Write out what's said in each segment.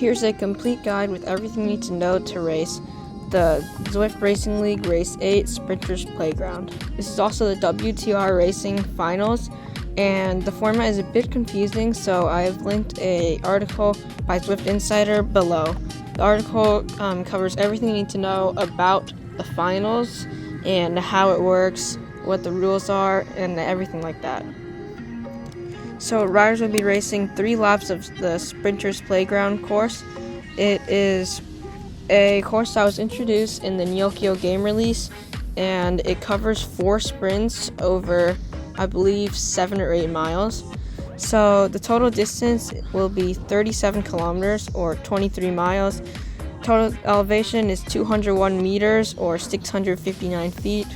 Here's a complete guide with everything you need to know to race the Zwift Racing League Race 8 Sprinters Playground. This is also the WTR Racing Finals, and the format is a bit confusing, so I've linked an article by Zwift Insider below. The article covers everything you need to know about the finals and how it works, what the rules are, and everything like that. So riders will be racing 3 laps of the Sprinters Playground course. It is a course that was introduced in the Nyokyo game release, and it covers 4 sprints over, I believe, 7 or 8 miles. So the total distance will be 37 kilometers or 23 miles. Total elevation is 201 meters or 659 feet.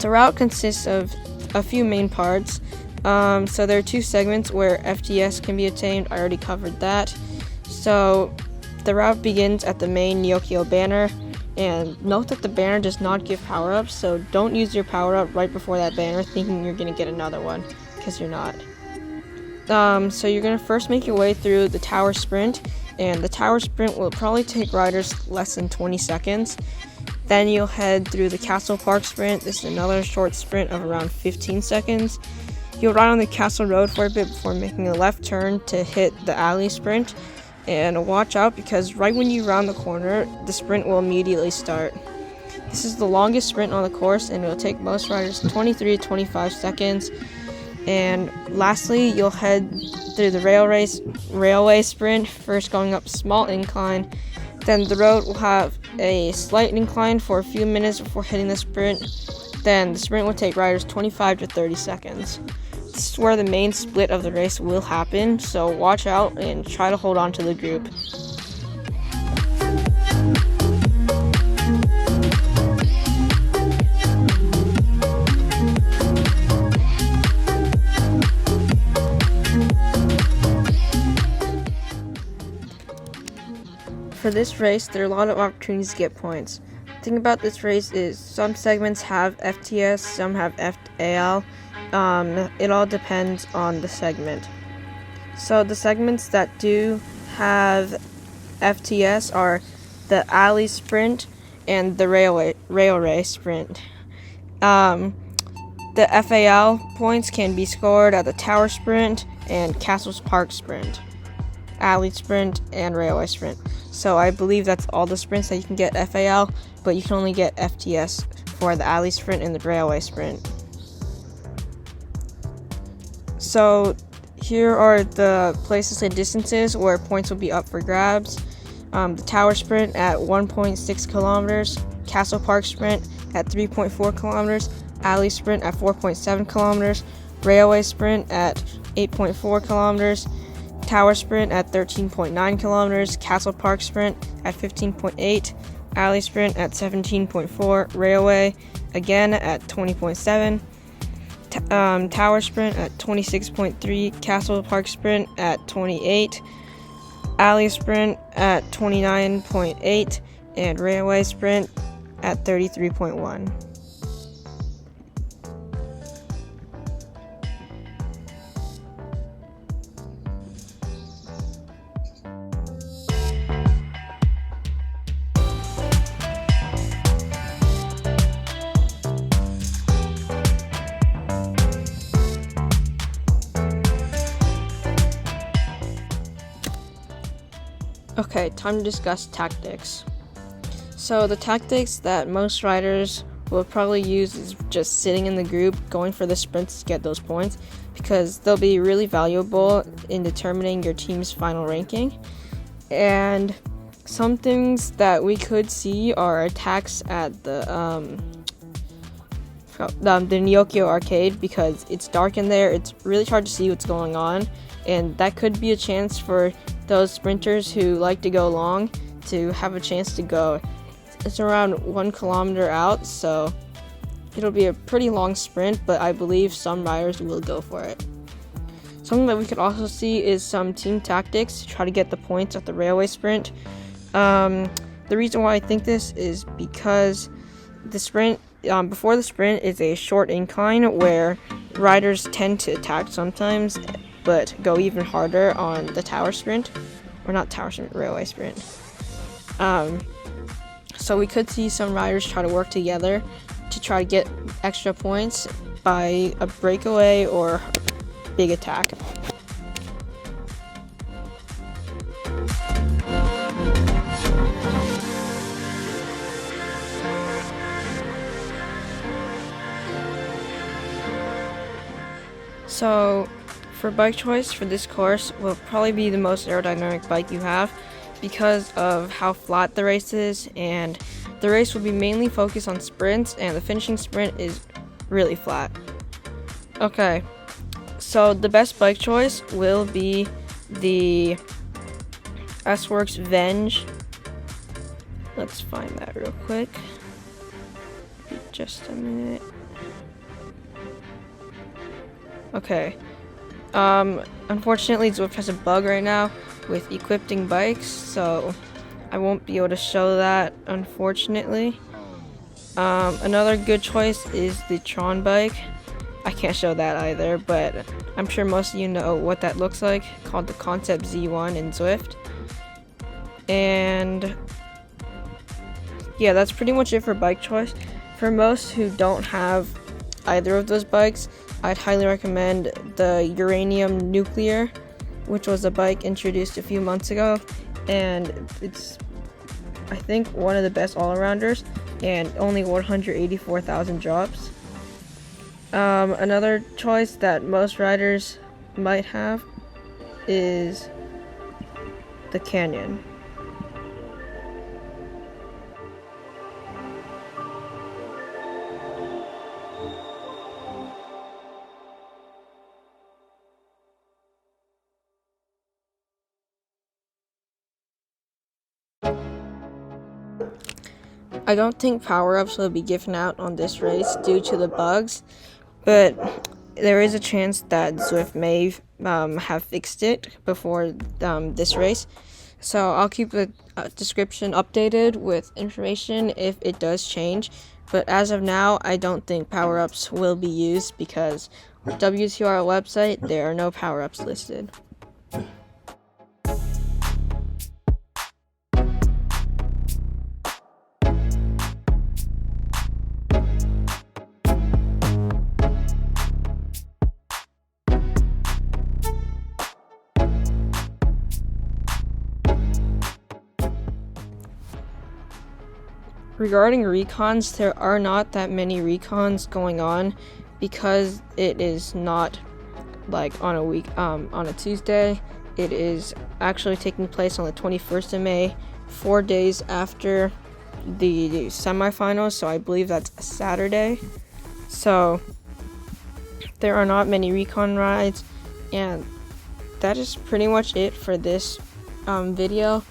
The route consists of a few main parts. So there are 2 segments where FTS can be attained. I already covered that. So the route begins at the main Nyokyo banner, and note that the banner does not give power-ups, so don't use your power-up right before that banner thinking you're going to get another one, because you're not. So you're going to first make your way through the tower sprint, and the tower sprint will probably take riders less than 20 seconds. Then you'll head through the Castle Park sprint. This is another short sprint of around 15 seconds. You'll ride on the Castle Road for a bit before making a left turn to hit the alley sprint. And watch out, because right when you round the corner, the sprint will immediately start. This is the longest sprint on the course, and it will take most riders 23 to 25 seconds. And lastly, you'll head through the railway sprint, first going up a small incline. Then the road will have a slight incline for a few minutes before hitting the sprint. Then the sprint will take riders 25 to 30 seconds. This is where the main split of the race will happen, so watch out and try to hold on to the group. For this race, there are a lot of opportunities to get points. The thing about this race is some segments have FTS, some have FAL. It all depends on the segment. So the segments that do have FTS are the alley sprint and the railway sprint. The FAL points can be scored at the tower sprint and Castles Park sprint, alley sprint, and railway sprint. So I believe that's all the sprints that you can get FAL, but you can only get FTS for the alley sprint and the railway sprint. So here are the places and distances where points will be up for grabs. The tower sprint at 1.6 kilometers, Castle Park sprint at 3.4 kilometers, alley sprint at 4.7 kilometers, railway sprint at 8.4 kilometers, tower sprint at 13.9 kilometers, Castle Park sprint at 15.8, alley sprint at 17.4, railway again at 20.7, tower sprint at 26.3, Castle Park sprint at 28, alley sprint at 29.8, and railway sprint at 33.1. Okay, time to discuss tactics. So the tactics that most riders will probably use is just sitting in the group, going for the sprints to get those points, because they'll be really valuable in determining your team's final ranking. And some things that we could see are attacks at the Nyokyo arcade, because it's dark in there, it's really hard to see what's going on, and that could be a chance for those sprinters who like to go long to have a chance to go. It's around 1 kilometer out, so it'll be a pretty long sprint, but I believe some riders will go for it. Something that we could also see is some team tactics to try to get the points at the railway sprint. The reason why I think this is because the sprint, before the sprint, is a short incline where riders tend to attack sometimes, but go even harder on the tower sprint or not tower sprint, railway sprint. So we could see some riders try to work together to try to get extra points by a breakaway or big attack. So for bike choice for this course will probably be the most aerodynamic bike you have because of how flat the race is, and the race will be mainly focused on sprints, and the finishing sprint is really flat. Okay, so the best bike choice will be the S-Works Venge. Let's find that real quick. Just a minute. Okay. Unfortunately, Zwift has a bug right now with equipping bikes, so I won't be able to show that, unfortunately. Another good choice is the Tron bike. I can't show that either, but I'm sure most of you know what that looks like, called the Concept Z1 in Zwift. And yeah, that's pretty much it for bike choice. For most who don't have either of those bikes, I'd highly recommend the Uranium Nuclear, which was a bike introduced a few months ago, and it's, I think, one of the best all-arounders, and only 184,000 drops. Another choice that most riders might have is the Canyon. I don't think power-ups will be given out on this race due to the bugs, but there is a chance that Zwift may have fixed it before this race. So I'll keep the description updated with information if it does change. But as of now, I don't think power-ups will be used because WTR website, there are no power-ups listed. Regarding recons, there are not that many recons going on because it is not like on a Tuesday. It is actually taking place on the 21st of May, 4 days after the semifinals, so I believe that's a Saturday. So there are not many recon rides, and that is pretty much it for this video,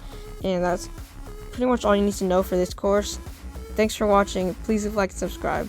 and that's pretty much all you need to know for this course. Thanks for watching. Please leave a like and subscribe.